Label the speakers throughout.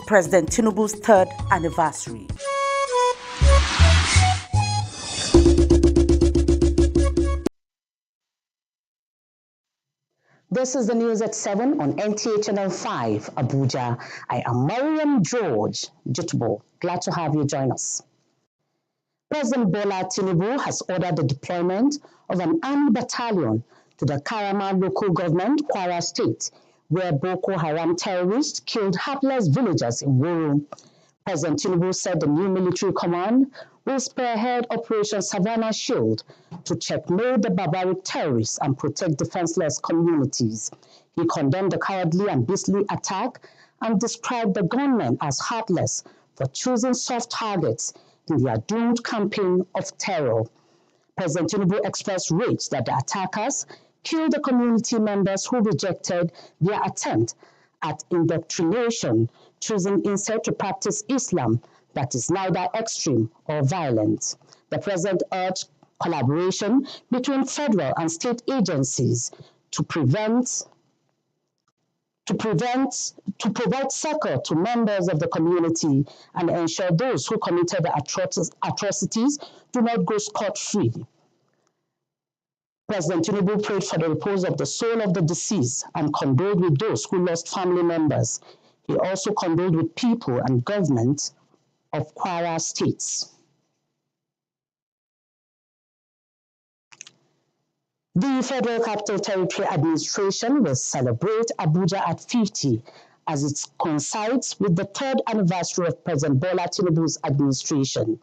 Speaker 1: President Tinubu's third anniversary. This is the news at 7 on NTA Channel 5, Abuja. I am Mariam George Jutubo. Glad to have you join us. President Bola Tinubu has ordered the deployment of an army battalion to the Karama local government, Kwara State, where Boko Haram terrorists killed hapless villagers in Wuru. President Tinubu said the new military command will spearhead Operation Savannah Shield to checkmate the barbaric terrorists and protect defenseless communities. He condemned the cowardly and beastly attack and described the gunmen as heartless for choosing soft targets in their doomed campaign of terror. President Tinubu expressed rage that the attackers killed the community members who rejected their attempt at indoctrination, choosing instead to practice Islam that is neither extreme or violent. The president urged collaboration between federal and state agencies to provide succor to members of the community and ensure those who committed the atrocities do not go scot-free. President Tinubu prayed for the repose of the soul of the deceased and condoled with those who lost family members. He also condoled with people and government of Kwara states. The Federal Capital Territory Administration will celebrate Abuja at 50 as it coincides with the third anniversary of President Bola Tinubu's administration.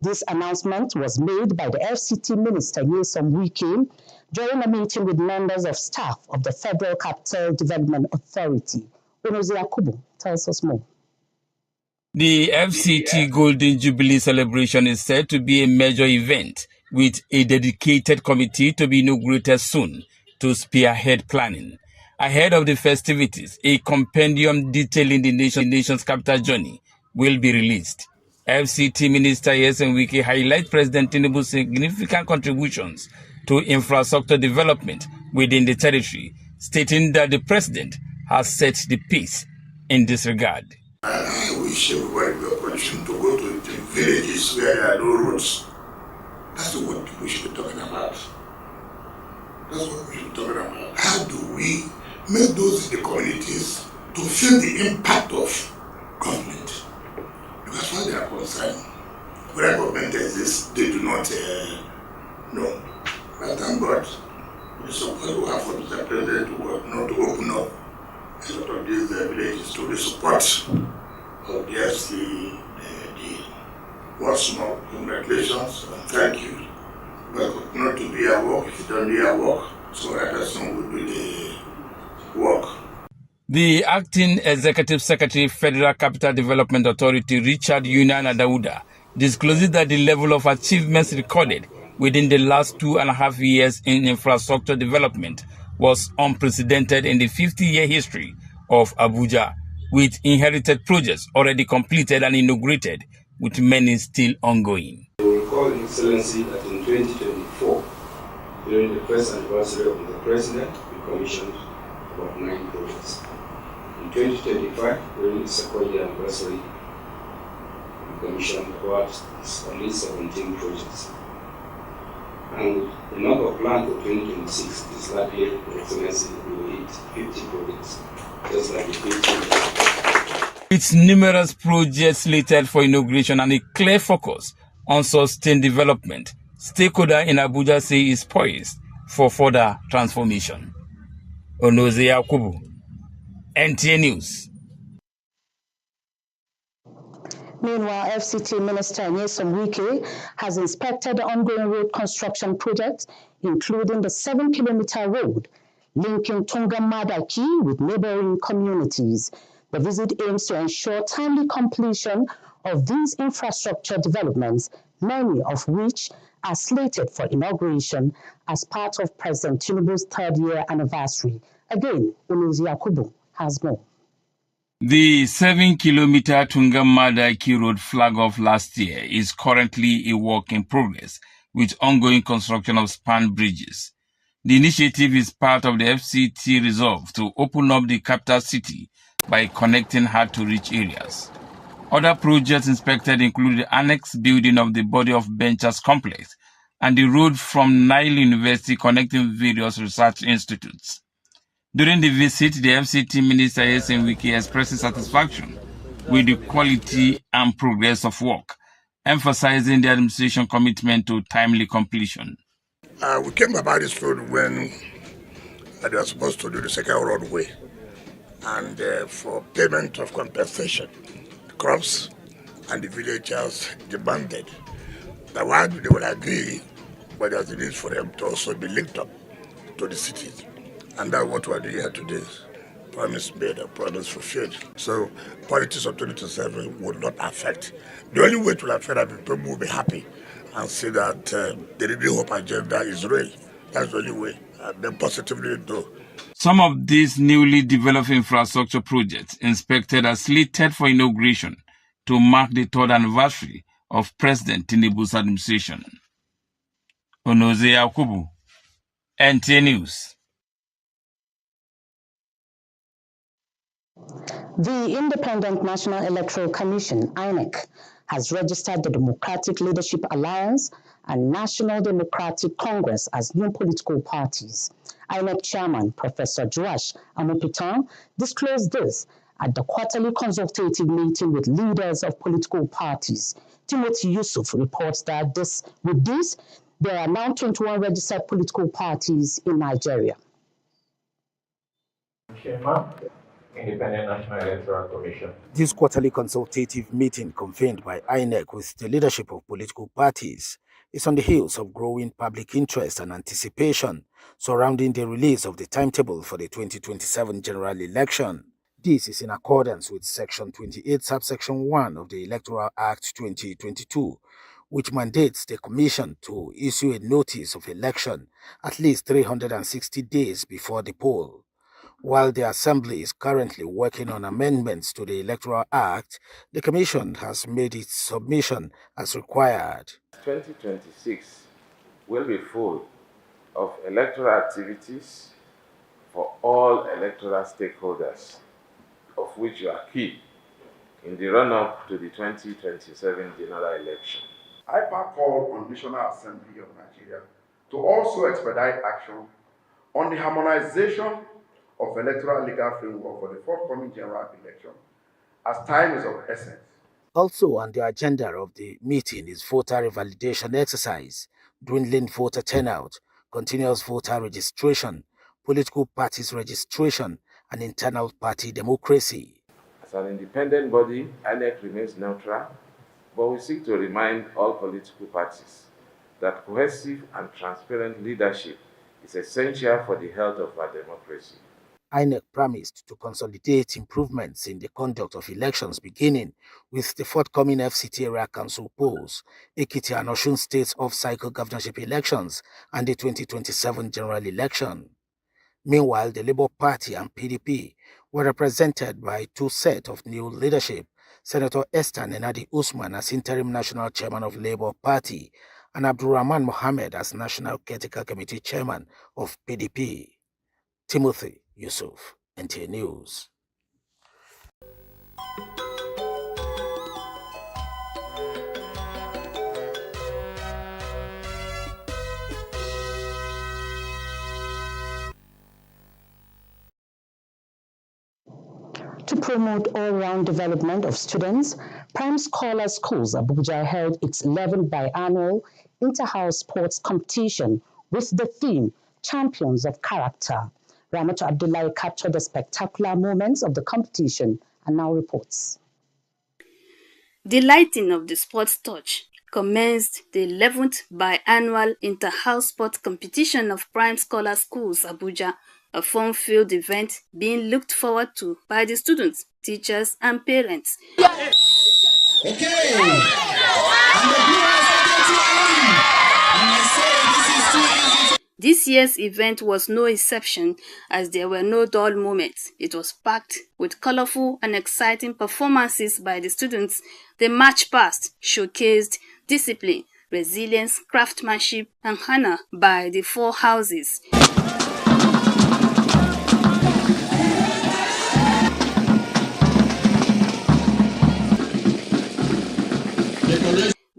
Speaker 1: This announcement was made by the FCT Minister Nyesom Wike during a meeting with members of staff of the Federal Capital Development Authority. Onozi Yakubu tells us more.
Speaker 2: The FCT Golden Jubilee celebration is said to be a major event with a dedicated committee to be inaugurated soon to spearhead planning. Ahead of the festivities, a compendium detailing the nation's capital journey will be released. FCT Minister Nyesom Wike highlights President Tinubu's significant contributions to infrastructure development within the territory, stating that the president has set the pace in this regard.
Speaker 3: I wish everybody the opportunity to go to the villages where there are no roads. That's what we should be talking about. That's what we should be talking about. How do we make those in the communities to feel the impact of government? Because as far as they are concerned, where government exists, they do not know. But thank God, the support we have for the president to work, not to open up a lot of these villages to the support of the FC, once more, congratulations and thank you. But not to be at work, if you don't do your work, so that person will do the work.
Speaker 2: The Acting Executive Secretary, Federal Capital Development Authority, Richard Yunan Adauda, discloses that the level of achievements recorded within the last 2.5 years in infrastructure development was unprecedented in the 50-year history of Abuja, with inherited projects already completed and inaugurated, with many still ongoing.
Speaker 4: I will recall, Excellency, that in 2024, during the first anniversary of the President, we commissioned about 9 projects. In 2025, during the second year anniversary, we commissioned about at least 17 projects. And the number planned for 2026 is likely, Excellency, we will hit 50 projects, just like the 50.
Speaker 2: Its numerous projects slated for inauguration and a clear focus on sustained development, stakeholders in Abuja say is poised for further transformation. Onozi Yakubu, NTA News.
Speaker 1: Meanwhile, FCT Minister Nyesom Wike has inspected the ongoing road construction projects, including the 7-kilometer road linking Tunga Madaki with neighboring communities. The visit aims to ensure timely completion of these infrastructure developments, many of which are slated for inauguration as part of President Tinubu's third-year anniversary. Again, Onozi Yakubu has more.
Speaker 2: The 7-kilometer Tunga-Madaki road flag off last year is currently a work in progress with ongoing construction of span bridges. The initiative is part of the FCT resolve to open up the capital city by connecting hard-to-reach areas. Other projects inspected include the annex building of the Body of Benchers complex and the road from Nile University connecting various research institutes. During the visit, the FCT Minister Yasin Wiki expressed satisfaction with the quality and progress of work, emphasizing the administration commitment to timely completion.
Speaker 3: We came about this road when they were supposed to do the second roadway, and for payment of compensation, the crops and the villagers demanded that while they will agree, but there's a need for them to also be linked up to the cities. And that's what we're doing here today. Promise made and promise fulfilled. So politics of 2027 will not affect. The only way it will affect is people will be happy and see that the Renew Hope agenda is real. That's the only way. And then positively do.
Speaker 2: Some of these newly developed infrastructure projects inspected are slated for inauguration to mark the third anniversary of President Tinubu's administration. Onoze Yakubu, NTA News.
Speaker 1: The Independent National Electoral Commission, INEC, has registered the Democratic Leadership Alliance and National Democratic Congress as new political parties. INEC Chairman Professor Joash Amopitan disclosed this at the quarterly consultative meeting with leaders of political parties. Timothy Yusuf reports that with this, there are now 21 registered political parties in Nigeria.
Speaker 5: Chairman, Independent National Electoral Commission.
Speaker 6: This quarterly consultative meeting convened by INEC with the leadership of political parties is on the heels of growing public interest and anticipation surrounding the release of the timetable for the 2027 general election. This is in accordance with Section 28, Subsection 1 of the Electoral Act 2022, which mandates the Commission to issue a notice of election at least 360 days before the poll. While the Assembly is currently working on amendments to the Electoral Act, the Commission has made its submission as required.
Speaker 5: 2026 will be full of electoral activities for all electoral stakeholders, of which you are key in the run-up to the 2027 general election.
Speaker 7: IPAC called on the National Assembly of Nigeria to also expedite action on the harmonization of electoral legal framework for the forthcoming general election, as time is of essence.
Speaker 6: Also on the agenda of the meeting is voter revalidation exercise, dwindling voter turnout, continuous voter registration, political parties registration, and internal party democracy.
Speaker 5: As an independent body, INEC remains neutral, but we seek to remind all political parties that cohesive and transparent leadership is essential for the health of our democracy.
Speaker 6: INEC promised to consolidate improvements in the conduct of elections beginning with the forthcoming FCT area council polls, Ekiti and Osun states off-cycle governorship elections, and the 2027 general election. Meanwhile, the Labour Party and PDP were represented by two sets of new leadership, Senator Esther Nenadi Usman as interim national chairman of Labour Party and Abdulrahman Mohammed as national caretaker committee chairman of PDP. Timothy Yusuf, NTA News.
Speaker 1: To promote all-round development of students, Prime Scholar Schools Abuja held its 11th biannual inter-house sports competition with the theme Champions of Character. Ramatu Abdullahi captured the spectacular moments of the competition and now reports.
Speaker 8: The lighting of the sports torch commenced the 11th biannual inter-house sports competition of Prime Scholar Schools Abuja, a fun-filled event being looked forward to by the students, teachers, and parents. This year's event was no exception, as there were no dull moments. It was packed with colorful and exciting performances by the students. The march past showcased discipline, resilience, craftsmanship, and honor by the four houses.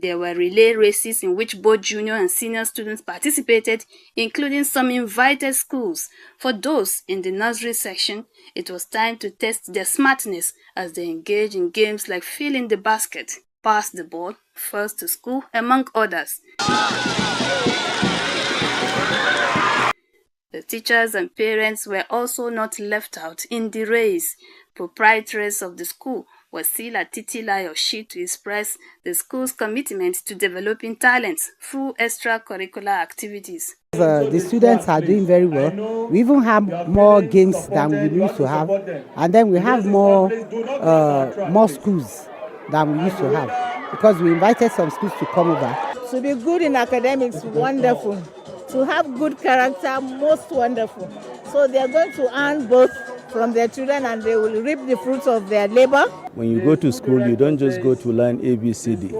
Speaker 8: There were relay races in which both junior and senior students participated, including some invited schools. For those in the nursery section, it was time to test their smartness as they engaged in games like filling the basket, pass the ball, first to school, among others. The teachers and parents were also not left out in the race. Proprietress of the school, Wasila Titilayoshi, to express the school's commitment to developing talents through extracurricular activities.
Speaker 9: The students are doing very well. We even have more games than we used to have, and then we have more schools than we used to have because we invited some schools to come over.
Speaker 10: To be good in academics, wonderful. To have good character, most wonderful. So they are going to earn both from their children and they will reap the fruits of their labor.
Speaker 11: When you go to school, you don't just go to learn ABCD.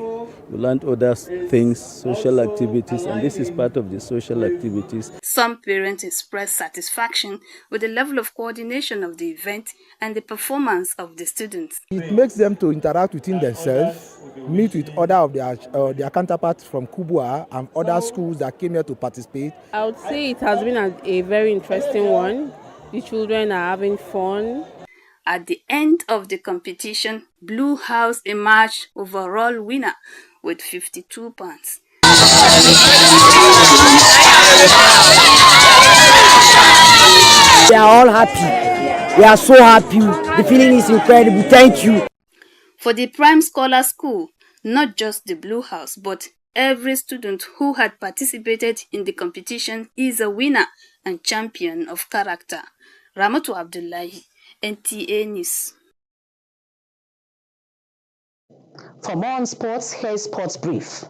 Speaker 11: You learn other things, social activities, and this is part of the social activities.
Speaker 8: Some parents expressed satisfaction with the level of coordination of the event and the performance of the students.
Speaker 12: It makes them to interact within themselves, meet with other of their counterparts from Kubwa and other schools that came here to participate.
Speaker 13: I would say it has been a very interesting one. The children are having fun.
Speaker 8: At the end of the competition, Blue House emerged overall winner with 52 points.
Speaker 14: We are all happy. We are so happy. The feeling is incredible. Thank you.
Speaker 8: For the Prime Scholar School, not just the Blue House, but every student who had participated in the competition is a winner and champion of character. Ramatu Abdullahi, NTA News.
Speaker 1: For more on sports, here's Sports Brief.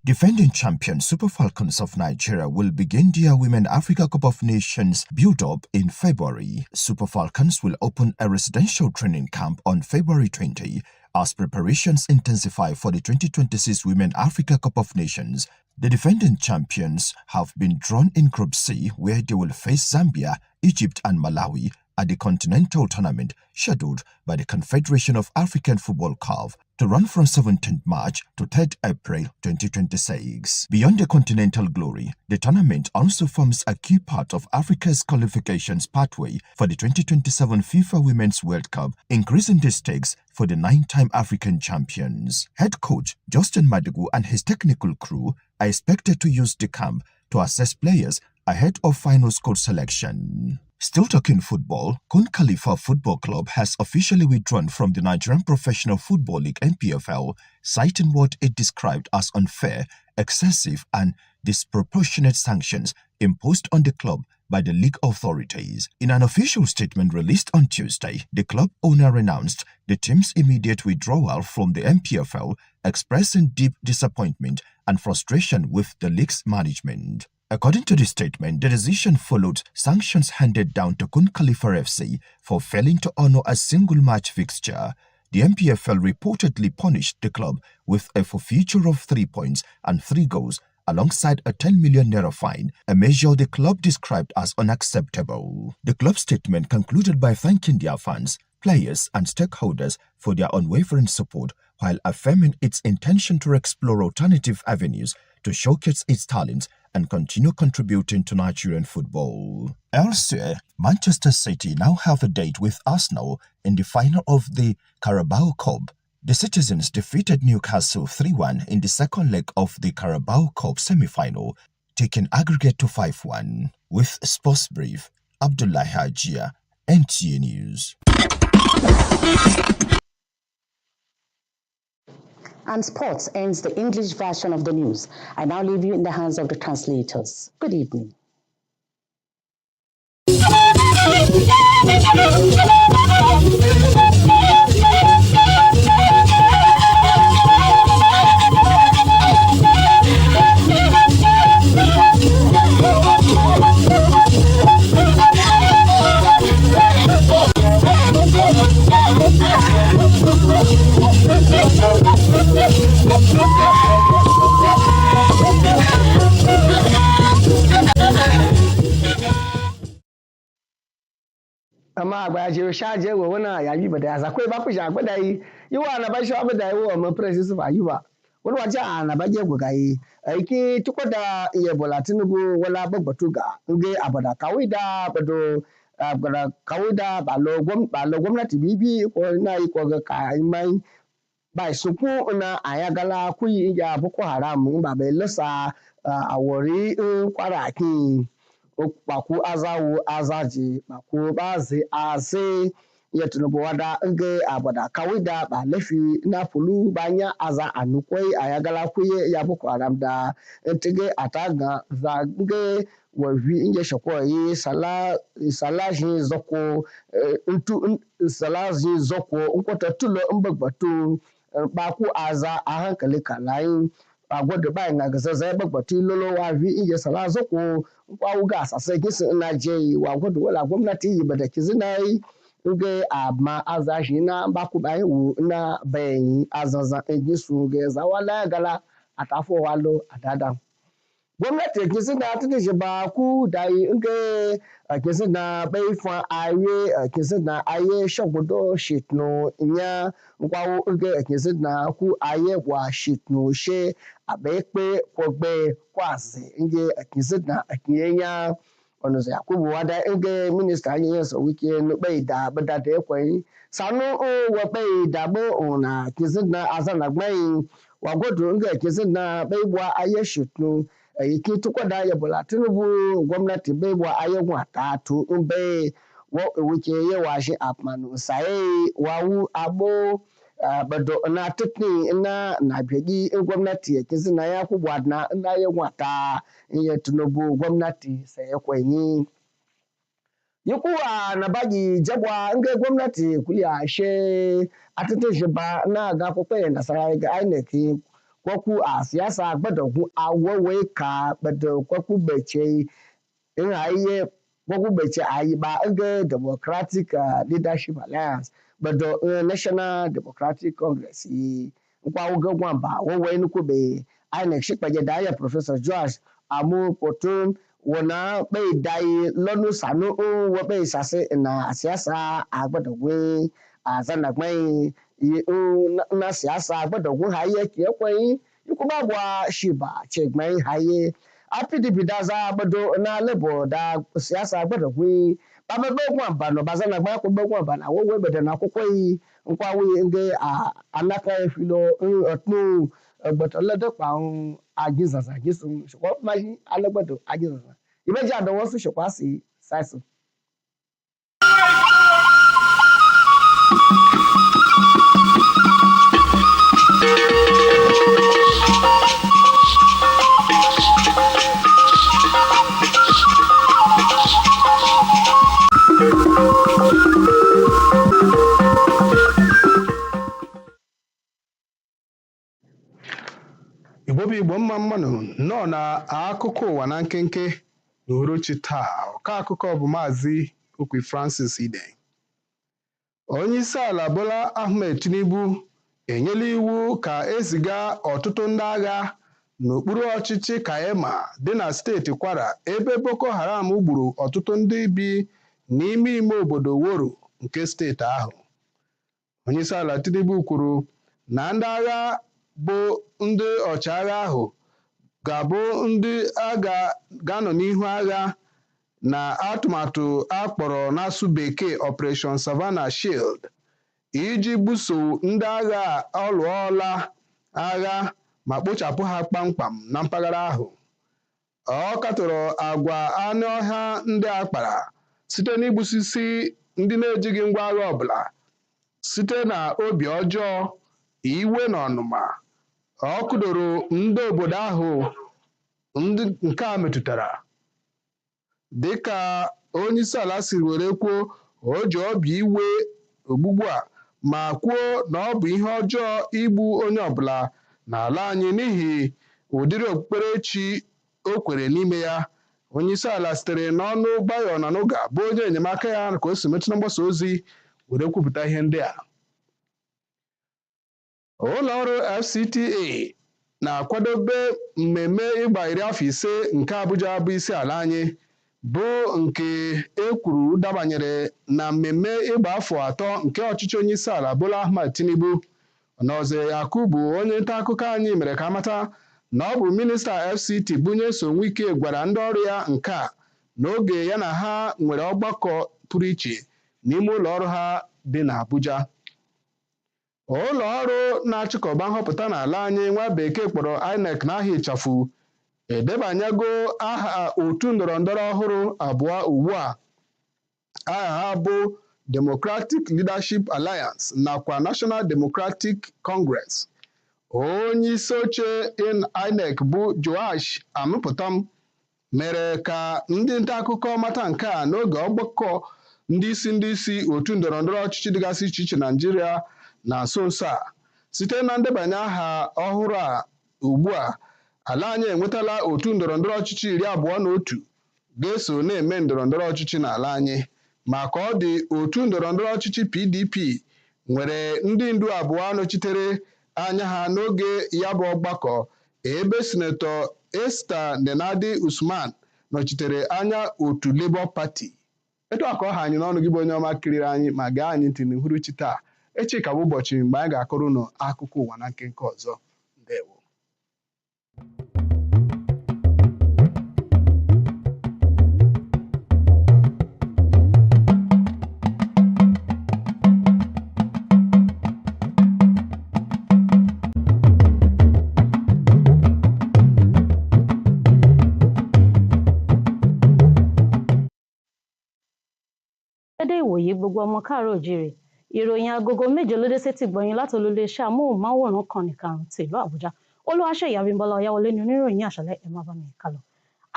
Speaker 15: Defending champion Super Falcons of Nigeria will begin their Women Africa Cup of Nations build-up in February. Super Falcons will open a residential training camp on February 20 as preparations intensify for the 2026 Women Africa Cup of Nations. The defending champions have been drawn in Group C, where they will face Zambia, Egypt and Malawi at the continental tournament scheduled by the Confederation of African Football CAF to run from 17th March to 3rd April 2026. Beyond the continental glory, the tournament also forms a key part of Africa's qualifications pathway for the 2027 FIFA Women's World Cup, increasing the stakes for the 9-time African champions. Head coach Justin Madugu and his technical crew are expected to use the camp to assess players ahead of final squad selection. Still talking football, Kun Khalifa Football Club has officially withdrawn from the Nigerian Professional Football League (NPFL), citing what it described as unfair, excessive and disproportionate sanctions imposed on the club by the league authorities. In an official statement released on Tuesday, the club owner announced the team's immediate withdrawal from the NPFL, expressing deep disappointment and frustration with the league's management. According to the statement, the decision followed sanctions handed down to Kun Khalifa FC for failing to honor a single match fixture. The MPFL reportedly punished the club with a forfeiture of 3 points and 3 goals, alongside a 10 million naira fine, a measure the club described as unacceptable. The club statement concluded by thanking their fans, players and stakeholders for their unwavering support, while affirming its intention to explore alternative avenues to showcase its talents and continue contributing to Nigerian football. Elsewhere, Manchester City now have a date with Arsenal in the final of the Carabao Cup. The Citizens defeated Newcastle 3-1 in the second leg of the Carabao Cup semi-final, taking aggregate to 5-1. With Sports Brief, Abdullahi Hajia, NTA News.
Speaker 1: And sports ends the English version of the news. I now leave you in the hands of the translators. Good evening.
Speaker 16: ma agba je shaje wo wona ya yi bada za kwe ba ku ja gbada yi yiwa na ba sha bada yi wo mo president ba yiwa wani wa ja na ba je go gai aiki tukoda iye bola tinubu wala bagbatu ga nge abada kawida bado abada kawida ba lo gwamnati bibi ko na yi ko ga ka mai ba suku na ayagala kuyi ya boko haram ba be lasa awori kwara kin kpaku azawo azaji kpaku bazi aze ya tunubu wada nge abada kawida ba lefi na pulu banya aza anukwai ayagala kuye ya boko haram da ntige ataga za nge wavi nge shakwa yi sala jin zoko sala jin zoko nkwata tulo mbagbatu baku aza a hankali kalayin a gwada bayan ga gaza bagbatu lolo wavi nge sala zoko nkwawu ga asase gisi na je wa gwada wala gwamnati yi bada kizinai nge ama aza shi na baku bayan wu na bayan azaza egisu ge zawala gala atafo walo adada gwamnati kisi na tuni shi ba ku da yi nge kisi na bai fa aye kisi na aye shagudo shitno nya nkwawu nge kisi na ku aye wa shitno she abepe kwogbe kwazi nge kisi na akiyenya onuze yakubu wada nge minista yin so wiki no bai da bada da kwai sanu wo bai da bo na kisi na azana gbai wa godo nge kisi na bai bwa aye shitno yake tukwada ya bola tinubu gwamnati bai bwa ayyukan atatu in bai wuke ya washe a manu sai wawu abo bado na tukni na begi gwamnati yake zina ya kubwa na ina ya ta ya tinubu gwamnati sai ya kwenyi yikuwa na bagi jagwa nge gwamnati kuya she atete shi ba na ga kokwe nasara ga INEC kwaku a siyasa gbada ku awowai ka bada kwaku bace in haye kwaku bace ayi ba ga Democratic Leadership Alliance bada National Democratic Congress nkwa uga gwamba wowai nuku be INEC shi kpaje da ya Professor Josh Amu Potun wana bai dai lonu sanu wo bai sase na siyasa a gbada gwe a zana gbai na siyasa gbada gun haye ke kwai yukuba bwa shiba chegmai haye apdp da za gbado na lebo da siyasa gbada gun ba me be gun ba no bazana gba ko be gun ba na wo gbada na kokoi nkwa wi nge anaka efilo otnu gbata lede pa ajizaza gisun shoko maji alegbado ajizaza ibeja do wo su shoko asi saisu
Speaker 17: Igbo mma mmanụ nọ na akụkọ ụwa na nkenke n'uhuruchi taa ọka akụkọ bụ Maazị Okwi Francis Ide. Onyeisi ala Bola Ahmed Tinubu enyela iwu ka eziga ọtụtụ ndị agha n'okpuru ọchịchị Kayama dị na steeti Kwara ebe Boko Haram gburu ọtụtụ ndị bi n'ime ime obodo Woro nke steeti ahụ. Onyeisi ala Tinubu kwuru na ndị agha bụ ndị ọchịagha ahụ ga-abụ ndị agha ga-anọ n'ihu agha na atụmatụ akpọrọ n'asụ bekee Operation Savannah Shield iji buso ndị agha ọlụọla agha ma kpochapụ ha kpamkpam na mpaghara ahụ. Ọ katọrọ agwa anụ ọhịa ndị a kpara site n'igbusisi ndị na-ejighị ngwa agha ọbụla site na obi ọjọọ, iwe na ọnụma. Ọ kụdoro ndị obodo ahụ ndị nke a metụtara. Dịka onyeisi ala siri were kwuo, o ji obi iwe ogbugbu a ma kwuo na ọ bụ ihe ọjọọ igbu onye ọbụla n'ala anyị n'ihi ụdịrị okpukperechi o kwere n'ime ya. Onyeisi ala sitere n'ọnụ Bayo Onanuga bụ onye enyemaka ya ka o si metụ na mgbasa ozi were kwupụta ihe ndị a. Ụlọ ọrụ FCTA na-akwadobe mmemme ịgba 50 nke Abuja bụ isi ala anyị bụ nke ekwuru dabanyere na mmemme ịgba afọ 3 nke ọchịchị onyeisiala Bola Ahmed Tinubu. Onoze Yakubu, onye nta akụkọ anyị, mere ka amata na ọ bụ minista FCT Bunye Sonwike gwara ndị ọrụ ya nke a n'oge ya na ha nwere ọgbakọ pụrụ iche n'ime ụlọ ọrụ ha dị n'Abuja. Ụlọ ọrụ na-achịkọba nhọpụta n'ala anyị nwa bekee kpọrọ INEC n'aha ịchafụ edebanyego aha otu ndọrọndọrọ ọhụrụ abụọ ugbu a. Aha ha bụ Democratic Leadership Alliance nakwa National Democratic Congress. Onye isi oche INEC bụ Joash Amụpụtam mere ka ndị nta akụkọ mata nke a n'oge ọgbakọ ndị isi otu ndọrọndọrọ ọchịchị dịgasị iche iche Naịjirịa na nso nso a. Site na ndebanye aha ọhụrụ a ugbu a, ala anyị enwetala otu ndọrọndọrọ ọchịchị 21 ga-eso na-eme ndọrọndọrọ ọchịchị n'ala anyị. Ma ka ọ dị, otu ndọrọndọrọ ọchịchị PDP nwere ndị ndu abụọ nọchitere anya ha n'oge ya bụ ọgbakọ, ebe Sinetọ Esther Nenadi Usman nọchitere anya otu Labour Party. Etu a ka ọ ha anyị n'ọnụ gị bụ onye ọma kiriri anyị ma gaa anyị ntị n'uhuruchi taa. Echi ka bụ ụbọchị mgbe anyị ga-akọrọ unu akụkọ ụwa na nkenke ọzọ. Ndewo.
Speaker 1: Dédé ìwòyí gbogbo ọmọ káàárọ̀ oòjíire. Ìròyìn agogo méje ló dé sétí gbọ̀yìn láti olú-iléeṣẹ́ amóhùnmáwòrán kan nìkarùn tìlú Àbújá. Olúwaṣeyì Abímbọ́lá Ọ̀yáwọlé ni oníròyìn àṣálẹ́, ẹ má bá mi kálọ.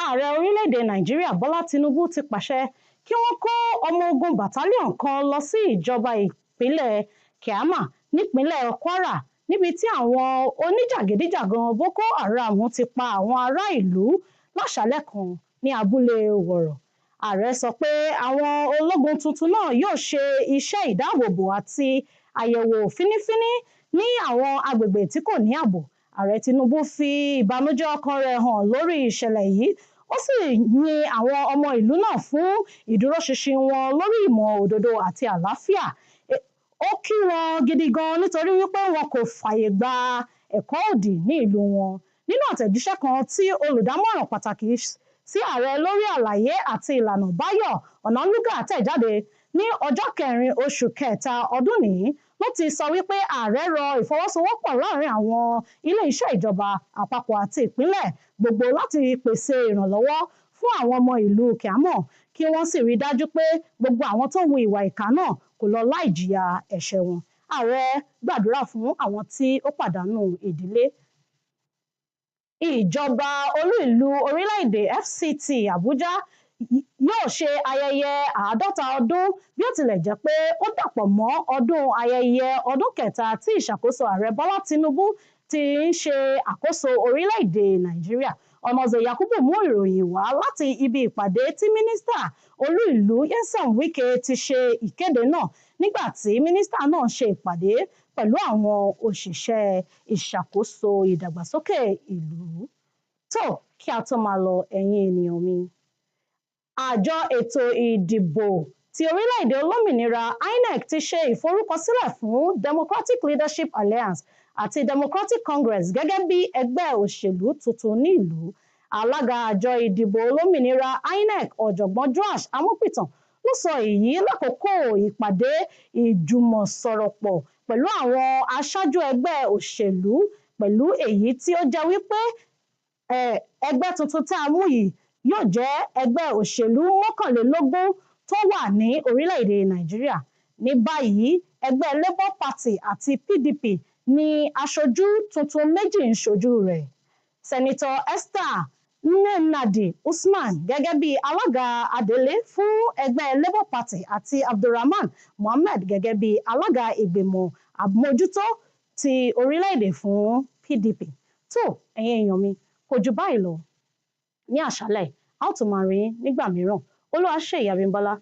Speaker 1: Ààrẹ orílẹ̀-èdè Nàìjíríà Bọ́lá Tinubu ti pàṣẹ kí wọ́n kó ọmọ ogun bàtálíọ̀n kan lọ sí ìjọba ìpínlẹ̀ Kiama nípínlẹ̀ Kwara níbi tí àwọn oníjàgídíjàgan Boko Haram ti pa àwọn ará ìlú láṣálẹ́ kan ní abúlé Wọ̀rọ̀. Ààrẹ sọ pé àwọn ológun tuntun náà yóò ṣe iṣẹ́ ìdáàbòbò àti àyẹ̀wò fínífíní ní àwọn agbègbè tí kò ní ààbò. Ààrẹ Tinubu fi ìbànújẹ́ ọkàn rẹ̀ hàn lórí ìṣẹ̀lẹ̀ yìí, ó sì yin àwọn ọmọ ìlú náà fún ìdúróṣinṣin wọn lórí ìmọ̀ òdodo àti àlàáfíà. Ó kí wọn gidi gan nítorí wípé wọn kò fààyè gba ẹ̀kọ́ òdì ní ìlú wọn. Nínú àtẹ̀jíṣẹ́ kan tí olùdámọ̀ràn pàtàkì sí ààrẹ lórí àlàyé àti ìlànà Báyọ̀ Ọ̀nànúgà tẹ̀jáde ní ọjọ́ 4 oṣù kẹta ọdún nìí ló ti sọ wípé ààrẹ rọ ìfọwọ́sowọ́pọ̀ láàrin àwọn ilé-iṣẹ́ ìjọba àpapọ̀ àti ìpínlẹ̀ gbogbo láti pèsè ìrànlọ́wọ́ fún àwọn ọmọ ìlú Kiamo kí wọ́n sì rí dájú pé gbogbo àwọn tó hu ìwà ìkà náà kò lọ láì jìyà ẹ̀ṣẹ̀ wọn. Ààrẹ gbàdúrà fún àwọn tí ó pàdánù ìdílé. Ìjọba olú ìlú orílẹ̀-èdè FCT Abuja yóò ṣe ayẹyẹ 50 ọdún bí ó tilẹ̀ jẹ́ pé ó dàpọ̀ mọ́ ayẹyẹ ọdún kẹta tí ìṣàkóso ààrẹ Bọ́lá Tinubu ti ń ṣe àkóso orílẹ̀-èdè Nàìjíríà. Onoze Yakubu mú ìròyìn wá láti ibi ìpàdé tí mínísítà olú ìlú Nyesom Wike ti ṣe ìkéde náà nígbà tí mínísítà náà ṣe ìpàdé pẹ̀lú àwọn òṣìṣẹ́ ìṣàkóso ìdàgbàsókè ìlú. Tó kí a tó máa lọ, ẹ̀yin ènìyàn mi. Àjọ ètò ìdìbò ti orílẹ̀-èdè olómìnira INEC ti ṣe ìforúkọsílẹ̀ fún Democratic Leadership Alliance àti Democratic Congress gẹ́gẹ́ bí ẹgbẹ́ òṣèlú tuntun ní ìlú. Alága àjọ ìdìbò olómìnira INEC ọ̀jọ̀gbọ́n Joash Amúpìtàn ló sọ èyí lákòókò ìpàdé ìjùmọ̀sọ̀rọ̀pọ̀ pẹ̀lú àwọn aṣáájú ẹgbẹ́ òṣèlú, pẹ̀lú èyí tí ó jẹ́ wípé ẹgbẹ́ tuntun tá a mú yìí yóò jẹ́ ẹgbẹ́ òṣèlú 21 tó wà ní orílẹ̀-èdè Nàìjíríà. Ní báyìí, ẹgbẹ́ Labour Party àti PDP ní aṣojú tuntun méjì ń ṣojú rẹ̀. Sẹ́nitọ̀ Esther Nenadi Usman gẹ́gẹ́ bí alága adelé fún ẹgbẹ́ Labour Party àti Abdulrahman Mohammed gẹ́gẹ́ bí alága ìgbìmọ̀ àmójútó ti orílẹ̀-èdè fún PDP. Tó ẹ̀yin èèyàn mi, kò jù báyìí lọ ní àṣálẹ́. A ó tún máa rí nígbà mìíràn. Olúwaṣeyì Abímbọ́lá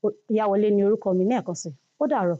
Speaker 1: Ọ̀yáwọlé ni orúkọ mi ní ẹ̀kan sí. Ó dàárọ̀.